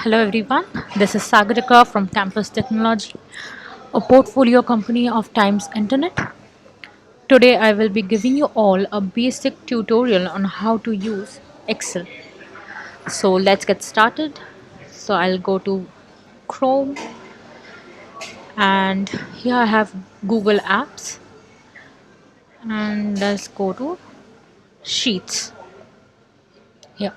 Hello everyone, this is Sagarika from Campus Technology, a portfolio company of Times Internet. Today I will be giving you all a basic tutorial on how to use Excel. So let's get started. So I'll go to Chrome and here I have Google Apps and let's go to Sheets. Here.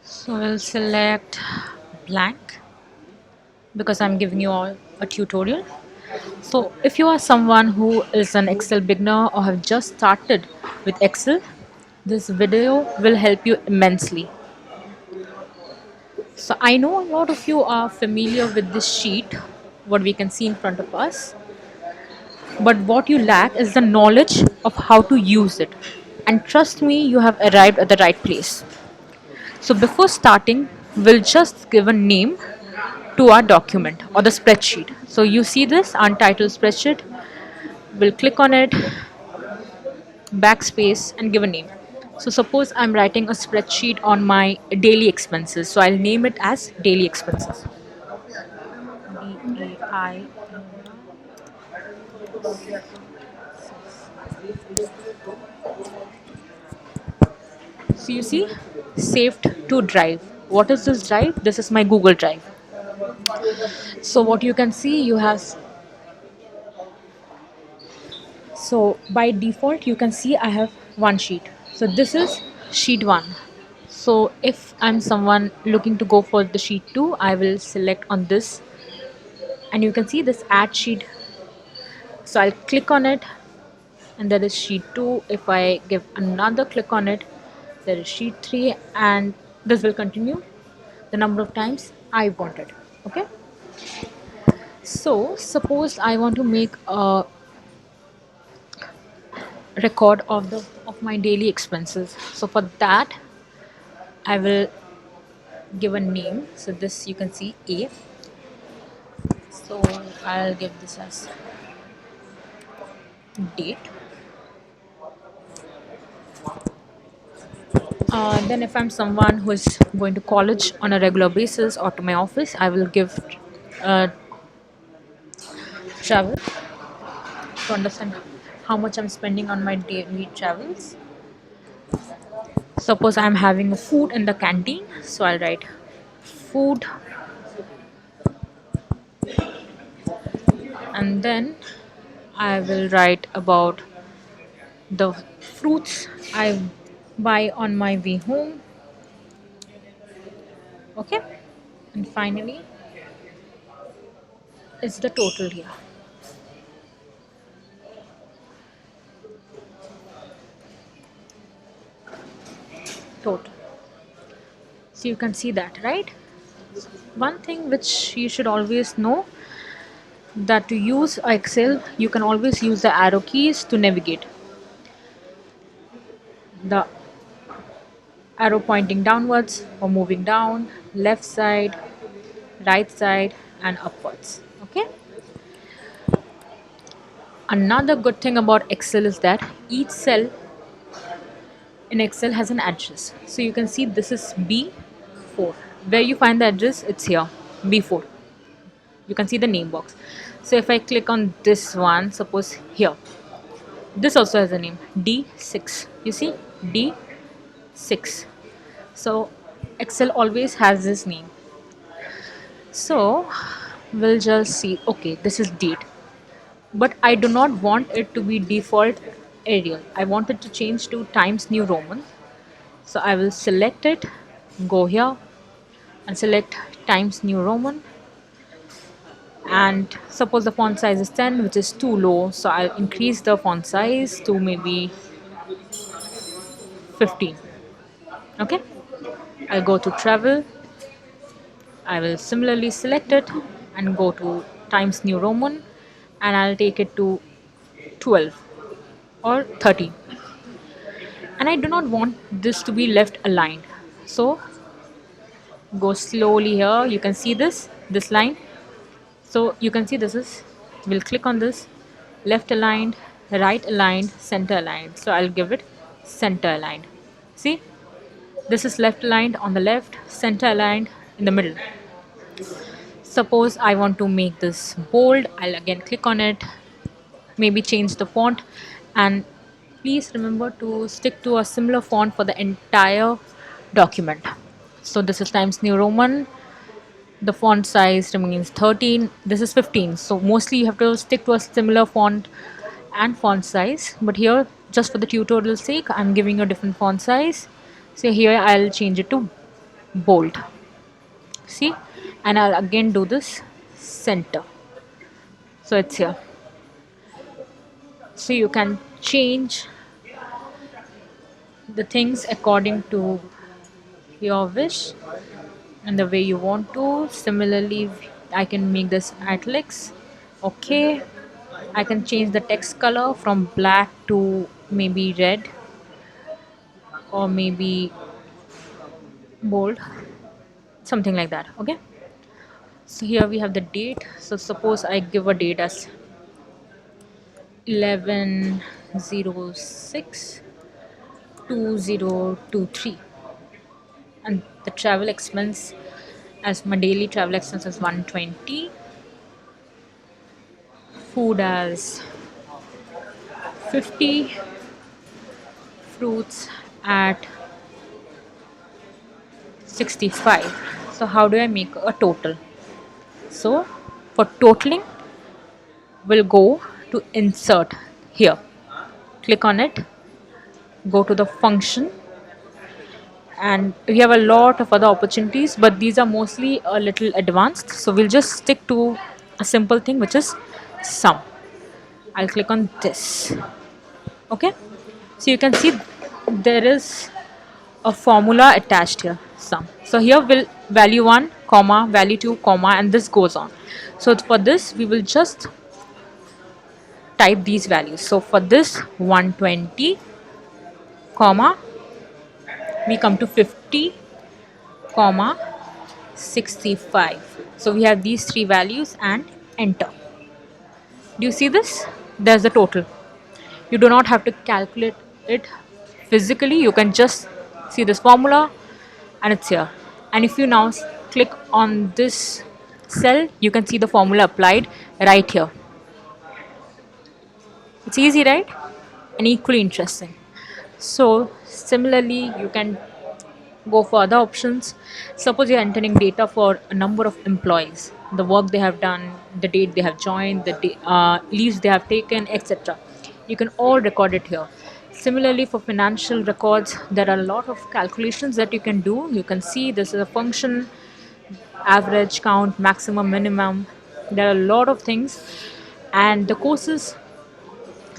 So I'll select blank because I'm giving you all a tutorial. So, if you are someone who is an Excel beginner or have just started with Excel, this video will help you immensely. So, I know a lot of you are familiar with this sheet, what we can see in front of us, but what you lack is the knowledge of how to use it. And trust me, you have arrived at the right place. So, before starting, we'll just give a name to our document or the spreadsheet. So, you see this untitled spreadsheet, we'll click on it, backspace and give a name. So suppose I'm writing a spreadsheet on my daily expenses. So I'll name it as daily expenses. DAI. So you see, saved to drive. What is this drive? This is my Google Drive. So what you can see, you have. So by default, you can see I have one sheet. So this is sheet one. So if I'm someone looking to go for the sheet two, I will select on this, and you can see this add sheet. So I'll click on it and there is sheet 2. If I give another click on it, there is sheet 3, and this will continue the number of times I want it. Okay, so suppose I want to make a record of my daily expenses. So for that I will give a name. So this you can see A. So I'll give this as date. Then if I'm someone who is going to college on a regular basis or to my office, I will give travel to understand how much I'm spending on my daily travels. Suppose I'm having a food in the canteen, so I'll write food, and then I will write about the fruits I buy on my way home. Okay, and finally, it's the total here. Total. So you can see that, right? One thing which you should always know, that to use Excel, you can always use the arrow keys to navigate. The arrow pointing downwards or moving down, left side, right side, and upwards. Okay. Another good thing about Excel is that each cell in Excel has an address. So you can see this is B4. Where you find the address, it's here, B4. You can see the name box. So if I click on this one, suppose here, this also has a name, D6. You see, D6. So Excel always has this name. So we'll just see, okay, this is date. But I do not want it to be default Arial. I want it to change to Times New Roman. So I will select it, go here and select Times New Roman. And suppose the font size is 10, which is too low. So I'll increase the font size to maybe 15. Okay. I'll go to travel. I will similarly select it and go to Times New Roman, and I'll take it to 12 or 13. And I do not want this to be left aligned. So go slowly here. You can see this line. So you can see this is, we'll click on this, left aligned, right aligned, center aligned. So I'll give it center aligned. See? This is left aligned on the left, center aligned in the middle. Suppose I want to make this bold, I'll again click on it, maybe change the font, and please remember to stick to a similar font for the entire document. So this is Times New Roman. The font size remains 13. This is 15. So mostly you have to stick to a similar font and font size. But here, just for the tutorial sake, I'm giving you a different font size. So here I'll change it to bold. See? And I'll again do this center. So it's here. So you can change the things according to your wish and the way you want to. Similarly, I can make this italics. Okay, I can change the text color from black to maybe red or maybe bold, something like that. Okay, so here we have the date. So suppose I give a date as 11/06/2023, and the travel expense, as my daily travel expense is 120, food as 50, fruits at 65. So how do I make a total? So for totaling, we'll go to insert here. Click on it, go to the function, and we have a lot of other opportunities, but these are mostly a little advanced. So we'll just stick to a simple thing, which is sum. I'll click on this. Okay, so you can see there is a formula attached here, sum. So here will value 1 comma value 2 comma, and this goes on. So for this we will just type these values. So for this 120 comma, we come to 50 comma 65. So we have these three values and enter. Do you see this? There's the total. You do not have to calculate it physically. You can just see this formula and it's here. And if you now click on this cell, you can see the formula applied right here. It's easy, right? And equally interesting. So similarly, you can go for other options. Suppose you're entering data for a number of employees, the work they have done, the date they have joined, the leaves they have taken, etc. You can all record it here. Similarly, for financial records, there are a lot of calculations that you can do. You can see this is a function, average, count, maximum, minimum. There are a lot of things, and the courses,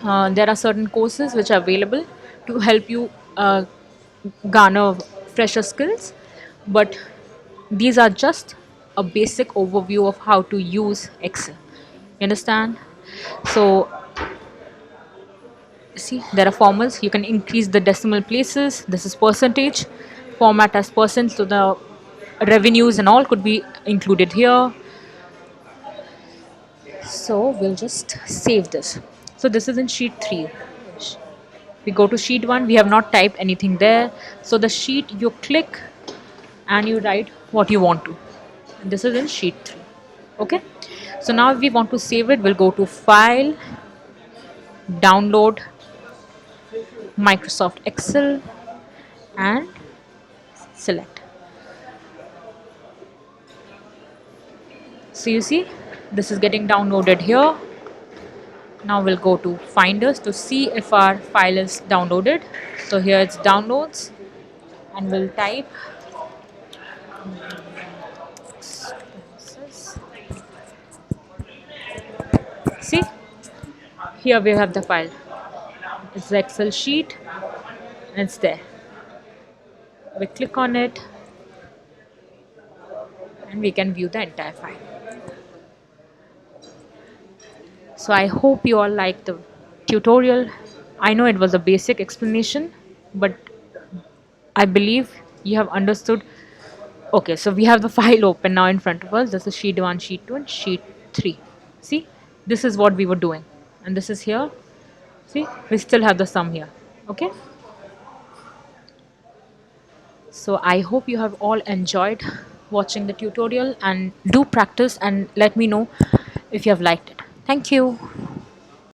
there are certain courses which are available to help you garner fresher skills, but these are just a basic overview of how to use Excel. You understand? So see, there are formals. You can increase the decimal places. This is percentage, format as percent, so the revenues and all could be included here. So we'll just save this. So this is in sheet 3. We go to sheet 1. We have not typed anything there. So the sheet, you click and you write what you want to. And this is in sheet 3. Okay. So now if we want to save it, we'll go to File, Download, Microsoft Excel, and select. So you see, this is getting downloaded here. Now we'll go to Finders to see if our file is downloaded. So here it's downloads, and we'll type see, here we have the file. It's the Excel sheet and it's there. We click on it and we can view the entire file. So I hope you all liked the tutorial. I know it was a basic explanation, but I believe you have understood. Okay, so we have the file open now in front of us. This is sheet 1, sheet 2, and sheet 3. See, this is what we were doing. And this is here. See, we still have the sum here. Okay. So I hope you have all enjoyed watching the tutorial, and do practice and let me know if you have liked it. Thank you.